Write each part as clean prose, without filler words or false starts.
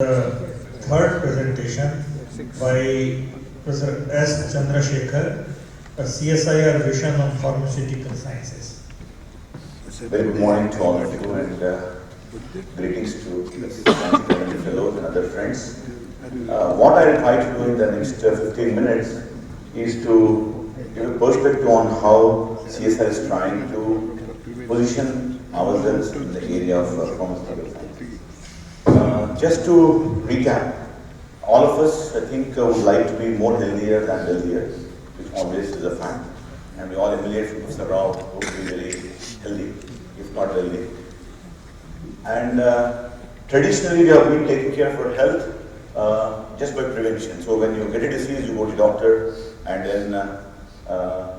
The third presentation by Professor S. Chandrasekhar, a CSIR vision on pharmaceutical sciences. Very good morning to all of you and greetings to the fellows and other friends. What I will try to do in the next 15 minutes is to give a perspective on how CSIR is trying to position ourselves in the area of pharmaceutical science. Just to recap, all of us, I think, would like to be more healthier than wealthier, which always is a fact. And we all emulate from Professor Rao who to be very healthy, if not wealthy. And traditionally, we have been taking care for health just by prevention. So when you get a disease, you go to doctor, and then, I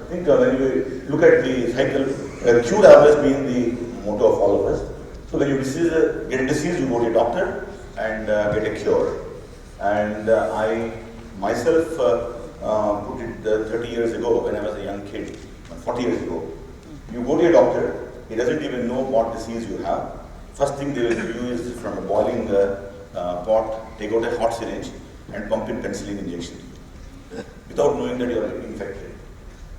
think when you look at the cycle, cure has always been the motto of all of us. So when you get a disease, you go to a doctor and get a cure. And I myself put it 30 years ago when I was a young kid, 40 years ago. You go to a doctor, he doesn't even know what disease you have. First thing they will give you is from a boiling pot, take out a hot syringe and pump in penicillin injection without knowing that you are infected.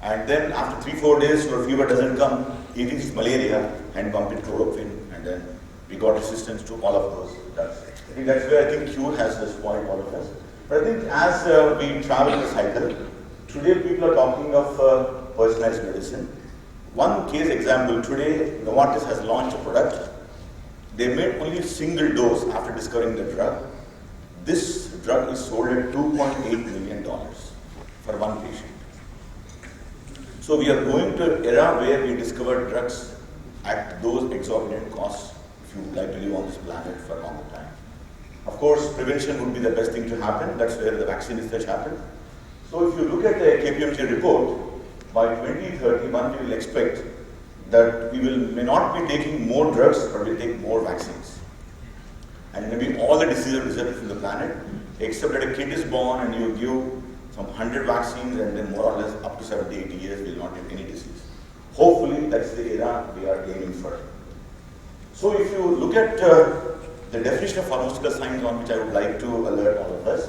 And then after 3-4 days, your fever doesn't come, he thinks it's malaria and pump in chloroquine. And then we got resistance to all of those drugs. I think that's where I think cure has spoiled all of us. But I think as we travel the cycle, today people are talking of personalized medicine. One case example, today Novartis has launched a product. They made only a single dose after discovering the drug. This drug is sold at $2.8 million for one patient. So we are going to an era where we discover drugs at those exorbitant costs if you would like to live on this planet for a longer time. Of course, prevention would be the best thing to happen. That's where the vaccine research happens. So if you look at the KPMG report, by 2031 we will expect that we may not be taking more drugs, but we'll take more vaccines. And maybe all the diseases are disappear from the planet, except that a kid is born and you give some 100 vaccines and then more or less up to 70-80 years will not get any disease. Hopefully, that's the era we are aiming for. So if you look at the definition of pharmaceutical science on which I would like to alert all of us,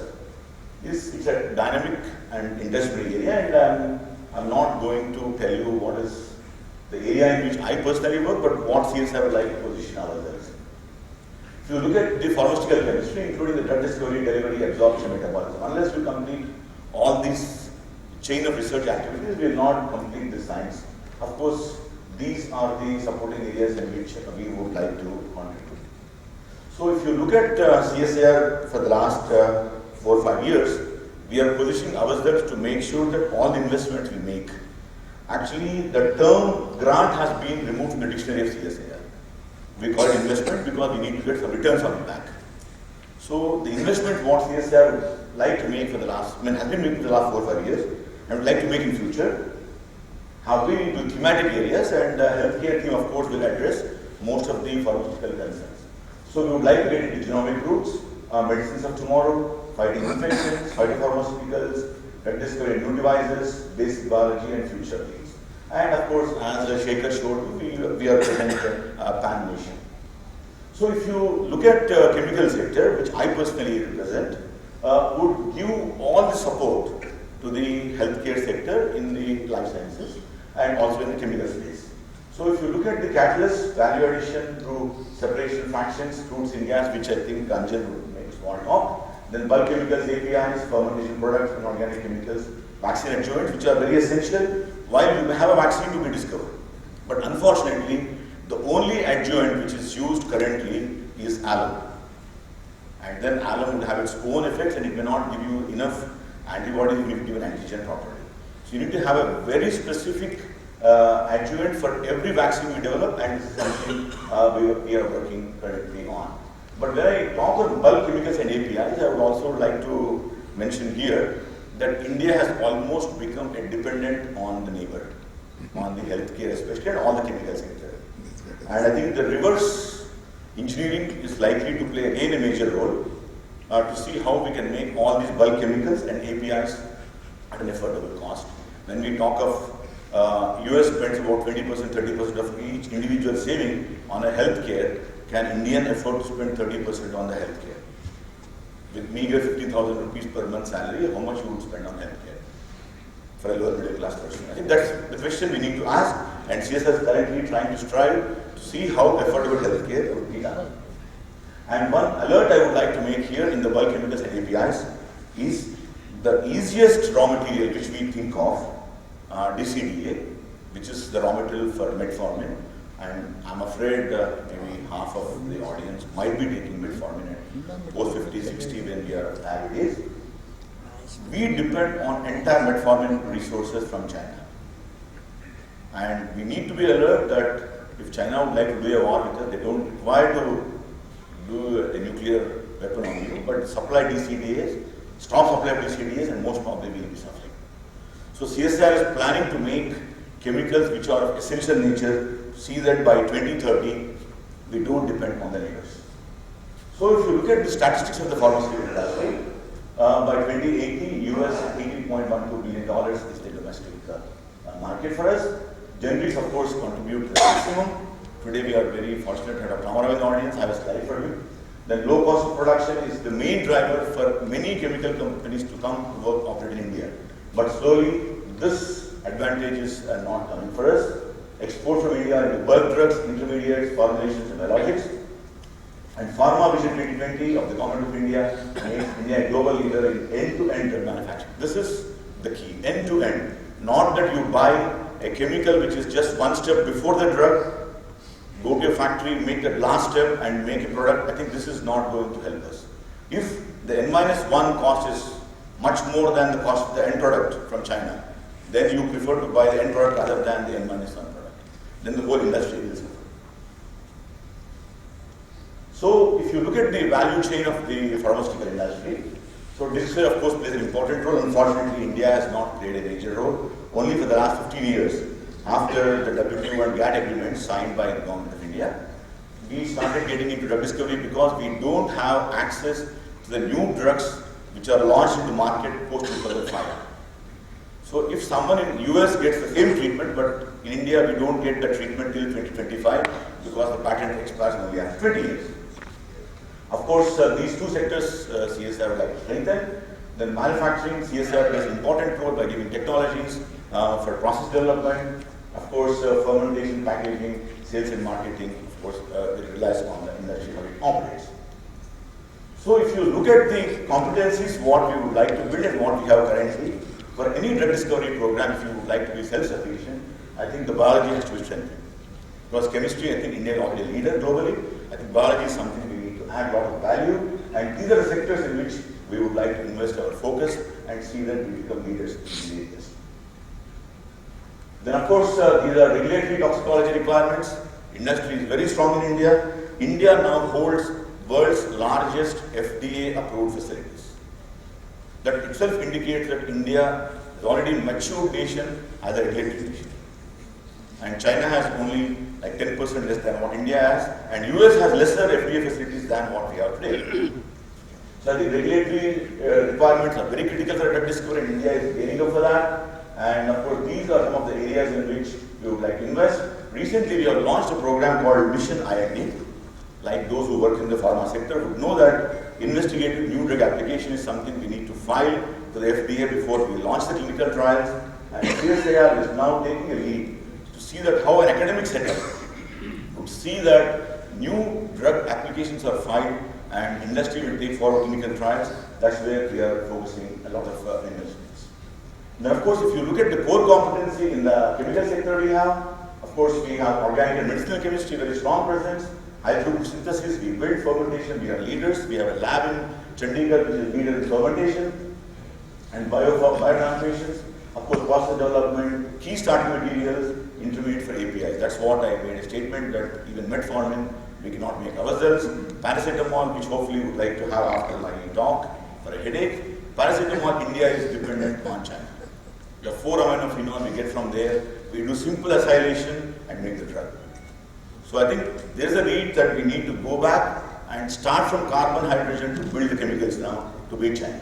it's a dynamic and industry area, and I'm not going to tell you what is the area in which I personally work, but what CSIR would like to position ourselves. If you look at the pharmaceutical chemistry, including the drug discovery, delivery, absorption, metabolism, unless you complete all these chain of research activities, we will not complete the science. Of course, these are the supporting areas in which we would like to contribute. So if you look at CSIR for the last 4 or 5 years, we are positioning ourselves to make sure that all the investments we make, actually the term grant has been removed from the dictionary of CSIR. We call it investment because we need to get some returns on it back. So the investment what CSIR would like to make for the last, has been making for the last 4 or 5 years, and would like to make in future, have been into thematic areas, and healthcare team of course will address most of the pharmaceutical concerns. So we would like to get into genomic roots, medicines of tomorrow, fighting infections, phytopharmaceuticals, drug discovery, new devices, basic biology and future things. And of course, as Shekhar showed, we are present pan-nation. So if you look at chemical sector, which I personally represent, would give all the support to the healthcare sector in the life sciences and also in the chemical space. So if you look at the catalyst, value addition through separation fractions, crude syngas, which I think Anjan would make a small talk, then bulk chemicals, APIs, fermentation products, and organic chemicals, vaccine adjuvants, which are very essential while you have a vaccine to be discovered. But unfortunately, the only adjuvant which is used currently is alum. And then alum would have its own effects and it may not give you enough antibodies if you give an antigen properly. So you need to have a very specific adjuvant for every vaccine we develop, and this is something we are working currently on. But when I talk about bulk chemicals and APIs, I would also like to mention here that India has almost become a dependent on the neighbor, on the healthcare especially, and all the chemical sector. And I think the reverse engineering is likely to play again a major role to see how we can make all these bulk chemicals and APIs at an affordable cost. When we talk of US spends about 20%, 30% of each individual saving on a healthcare, can Indian afford to spend 30% on the healthcare? With meager 50,000 rupees per month salary, how much you would spend on healthcare for a lower middle class person? I think that's the question we need to ask, and CSR is currently trying to strive to see how affordable healthcare would be done. And one alert I would like to make here in the bulk chemicals and APIs is the easiest raw material which we think of, DCDA, which is the raw material for metformin. And I'm afraid maybe half of the audience might be taking metformin at post 50, 60 when we are diabetes. We depend on entire metformin resources from China. And we need to be alert that if China would like to do a war with us, they don't require to do a nuclear weapon on you, but supply DCDAs, stop supply of DCDAs, and most probably will be suffering. So CSR is planning to make chemicals which are of essential nature, see that by 2030, we don't depend on the neighbors. So if you look at the statistics of the pharmaceutical industry, by 2080, US $18.12 billion is the domestic market for us. Generics, of course, contribute to the maximum. Today we are very fortunate to have Ramarav in the audience. I have a slide for you. Then low cost of production is the main driver for many chemical companies to come to work operate in India. But slowly, this advantage is not coming for us. Export from India into bulk drugs, intermediates, formulations, and biologics. And Pharma Vision 2020 of the Government of India makes India a global leader in end-to-end drug manufacturing. This is the key, end-to-end. Not that you buy a chemical which is just one step before the drug, go to your factory, make that last step and make a product. I think this is not going to help us. If the N-1 cost is much more than the cost of the end product from China, then you prefer to buy the end product rather than the N-1 product. Then the whole industry will suffer. So if you look at the value chain of the pharmaceutical industry, so digital of course plays an important role. Unfortunately, India has not played a major role. Only for the last 15 years, after the WTO and GATT agreement signed by the Government of India, we started getting into drug discovery because we don't have access to the new drugs which are launched into market post-2005. So if someone in US gets the same treatment, but in India we don't get the treatment till 2025 because the patent expires only after 20 years. Of course, these two sectors CSR would like to strengthen. Then manufacturing, CSR plays an important role by giving technologies for process development. Of course, fermentation, packaging, sales and marketing, of course, it relies on the industry how it operates. So if you look at the competencies, what we would like to build and what we have currently, for any drug discovery program, if you would like to be self-sufficient, I think the biology has to be strengthened. Because chemistry, I think India is already a leader globally. I think biology is something we need to add a lot of value. And these are the sectors in which we would like to invest our focus and see that we become leaders in these areas. Then of course, these are regulatory toxicology requirements. Industry is very strong in India. India now holds world's largest FDA approved facilities. That itself indicates that India is already a matured nation as a regulatory nation. And China has only like 10% less than what India has, and US has lesser FDA facilities than what we have today. So I think regulatory requirements are very critical for drug discovery, and India is gearing up for that. And of course, these are some of the areas in which we would like to invest. Recently, we have launched a program called Mission IND. Like those who work in the pharma sector would know that investigative new drug application is something we need to file to the FDA before we launch the clinical trials. And CSIR is now taking a lead to see that how an academic setting would see that new drug applications are filed and industry will take forward clinical trials. That's where we are focusing a lot of investments. Now, of course, if you look at the core competency in the chemical sector we have, of course, we have organic and medicinal chemistry, very strong presence. High throughput synthesis, we build fermentation, we are leaders. We have a lab in Chandigarh which is leader in fermentation and biotransformations. Of course, process development, key starting materials, intermediate for APIs. That's what I made a statement that even metformin we cannot make ourselves. Paracetamol, which hopefully you would like to have after my talk for a headache. Paracetamol, India is dependent on China. The 4-aminophenol we get from there, we do simple acylation and make the drug. So I think there is a need that we need to go back and start from carbon, hydrogen to build the chemicals now to beat China.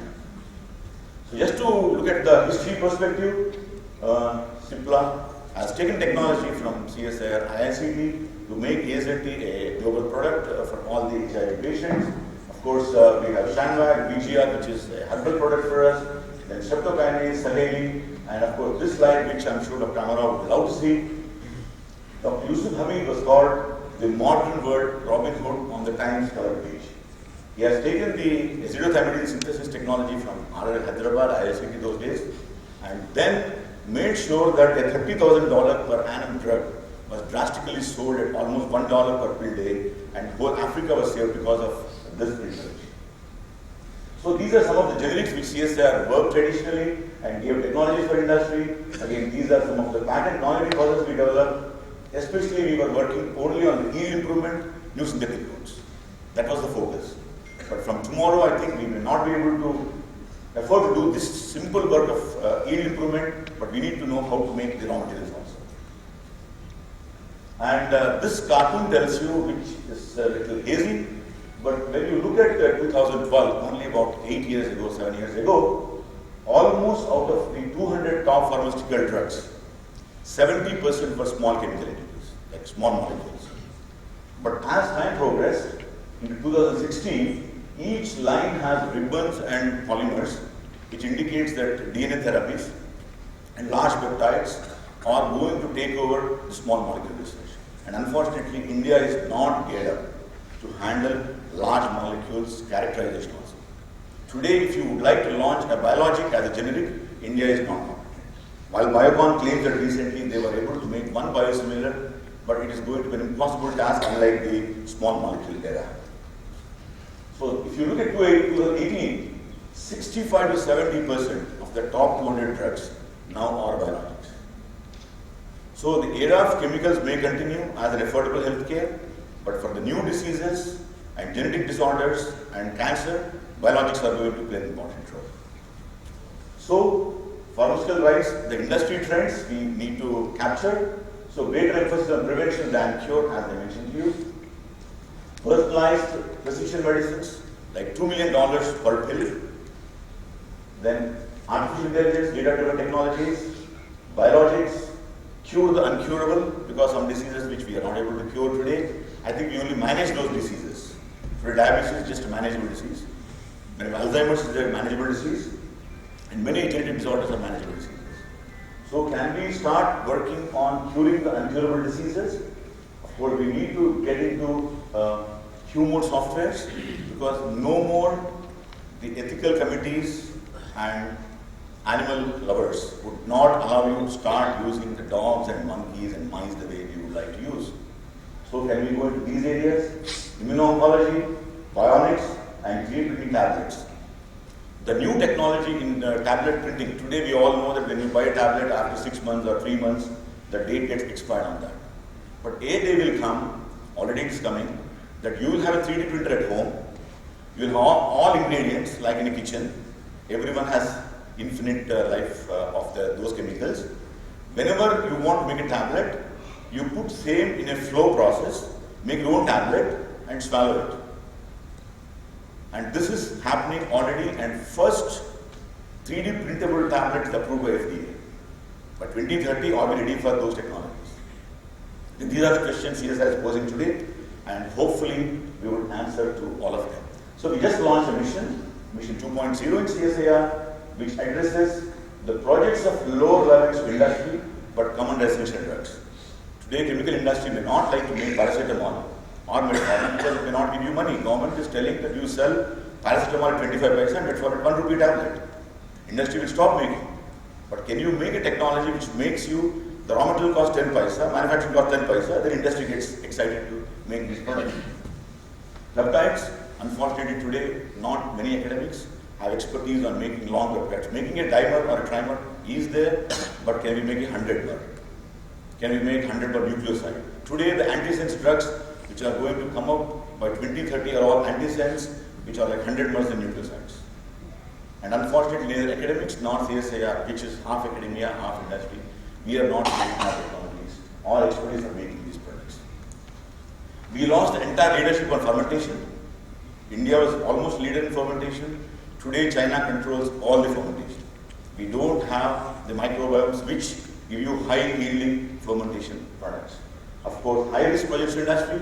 So just to look at the history perspective, Cipla has taken technology from CSIR, IICT, to make AZT a global product for all the HIV patients. Of course, we have Shanwag, BGR, which is a herbal product for us, then streptokinase, Saleli, and of course this slide, which I'm sure Dr. Amarao would love to see. Dr. Yusuf Hamid was called the modern world Robin Hood on the Times cover page. He has taken the azidothymidine synthesis technology from RL Hyderabad, ISCT those days, and then made sure that a $30,000 per annum drug was drastically sold at almost $1 per pill day, and whole Africa was saved because of this research. So these are some of the generics which CSIR worked traditionally and gave technologies for industry. Again, these are some of the patent knowledge processes we developed. Especially we were working only on the yield improvement, new synthetic routes. That was the focus. But from tomorrow, I think we may not be able to afford to do this simple work of yield improvement, but we need to know how to make the raw materials also. And this cartoon tells you, which is a little hazy, but when you look at 2012, only about 8 years ago, 7 years ago, almost out of the 200 top pharmaceutical drugs, 70% were small chemical entities, like small molecules. But as time progressed, in 2016, each line has ribbons and polymers, which indicates that DNA therapies and large peptides are going to take over the small molecule research. And unfortunately, India is not geared up to handle large molecules characterization also. Today, if you would like to launch a biologic as a generic, India is not competent. While Biocon claims that recently they were able to make one biosimilar, but it is going to be an impossible task unlike the small molecule era. So if you look at 2018, 65 to 70% of the top 200 drugs now are biologics. So the era of chemicals may continue as an affordable healthcare, but for the new diseases and genetic disorders and cancer, biologics are going to play an important role. So pharmaceutical wise, the industry trends we need to capture. So greater emphasis on prevention than cure, as I mentioned to you. Personalized precision medicines, like $2 million per pill. Then artificial intelligence, data-driven technologies, biologics, cure the uncurable, because some diseases which we are not able to cure today, I think we only manage those diseases. For diabetes, is just a manageable disease. When Alzheimer's is a manageable disease, and many genetic disorders are manageable diseases. So can we start working on curing the uncurable diseases? Of course, we need to get into Q-mode softwares, because no more the ethical committees and animal lovers would not allow you to start using the dogs and monkeys and mice the way you would like to use. So can we go into these areas? Immuno-oncology, bionics, and 3D printing tablets. The new technology in tablet printing, today we all know that when you buy a tablet after 6 months or 3 months, the date gets expired on that. But a day will come, already it's coming, that you will have a 3D printer at home, you will have all ingredients like in a kitchen, everyone has infinite life of those chemicals. Whenever you want to make a tablet, you put same in a flow process, make your own tablet and swallow it. And this is happening already, and first 3D printable tablet is approved by FDA. By 2030, are we ready for those technologies? And these are the questions CSIR is posing today, and hopefully we will answer to all of them. So we just launched a Mission 2.0 in CSIR, which addresses the projects of low relevance to industry, but come under essential drugs. Today, chemical industry may not like to make paracetamol or metformin because it may not give you money. Government is telling that you sell paracetamol at 25 paisa and metformin at 1 rupee tablet. Industry will stop making. But can you make a technology which makes you, the raw material cost 10 paisa, manufacturing cost 10 paisa, then industry gets excited to make this product. Peptides, unfortunately today, not many academics have expertise on making long peptides. Making a dimer or a trimer is there, but can we make 100 per? Can we make 100 per nucleoside? Today, the antisense drugs which are going to come out by 2030 are all antisense, which are like 100 more than nucleosides. And unfortunately, neither academics nor CSIR, which is half academia, half industry, we are not making our technologies. All expertise are making these products. We lost the entire leadership on fermentation. India was almost leader in fermentation. Today, China controls all the fermentation. We don't have the microbiomes which give you high yielding fermentation products. Of course, high-risk projects industry.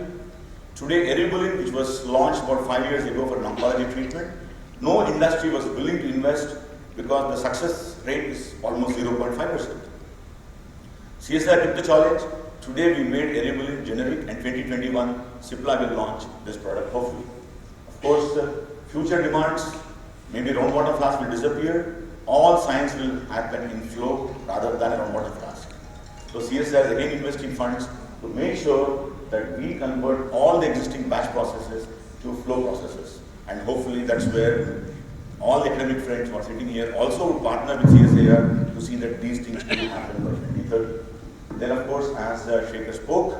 Today, eribulin, which was launched about 5 years ago for oncology treatment, no industry was willing to invest because the success rate is almost 0.5%. CSIR took the challenge. Today, we made eribulin generic, and 2021, Cipla will launch this product, hopefully. Of course, future demands, maybe groundwater flask will disappear. All science will happen in flow rather than a groundwater flask. So CSIR is again investing funds to make sure that we convert all the existing batch processes to flow processes. And hopefully that's where all the academic friends who are sitting here also would partner with CSIR to see that these things will happen by 2030. Then of course, as Shekhar spoke,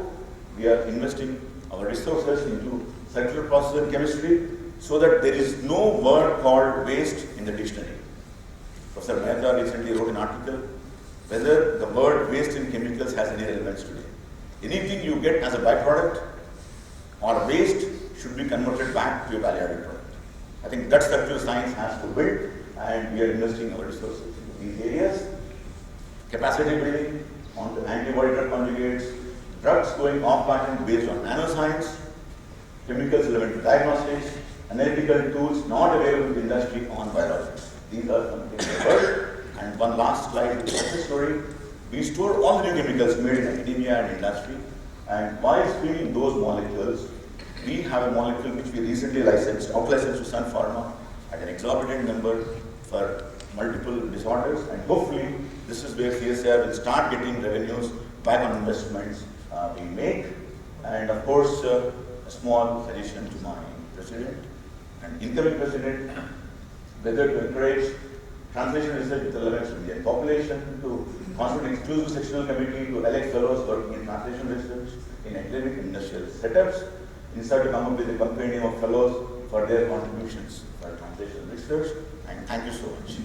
we are investing our resources into circular process and chemistry so that there is no word called waste in the dictionary. Professor Mehta recently wrote an article whether the word waste in chemicals has any relevance today. Anything you get as a byproduct or waste should be converted back to a value-added product. I think that's the actual science has to build, and we are investing our resources in these areas. Capacity building onto antibody drug conjugates, drugs going off patent based on nanoscience, chemicals relevant to diagnostics, analytical tools not available in the industry on biologics. These are some things we heard. And one last slide with the success story. We store all the new chemicals made in academia and industry, and while screening those molecules, we have a molecule which we recently licensed, out-licensed to Sun Pharma at an exorbitant number for multiple disorders, and hopefully this is where CSIR will start getting revenues back on investments we make. And of course, a small suggestion to my president and incoming president, whether to encourage translation research with relevance to the Indian population, to constitute an exclusive sectional committee to elect fellows working in translation research in academic and industrial setups, instead to come up with a compendium of fellows for their contributions for translation research. And thank you so much.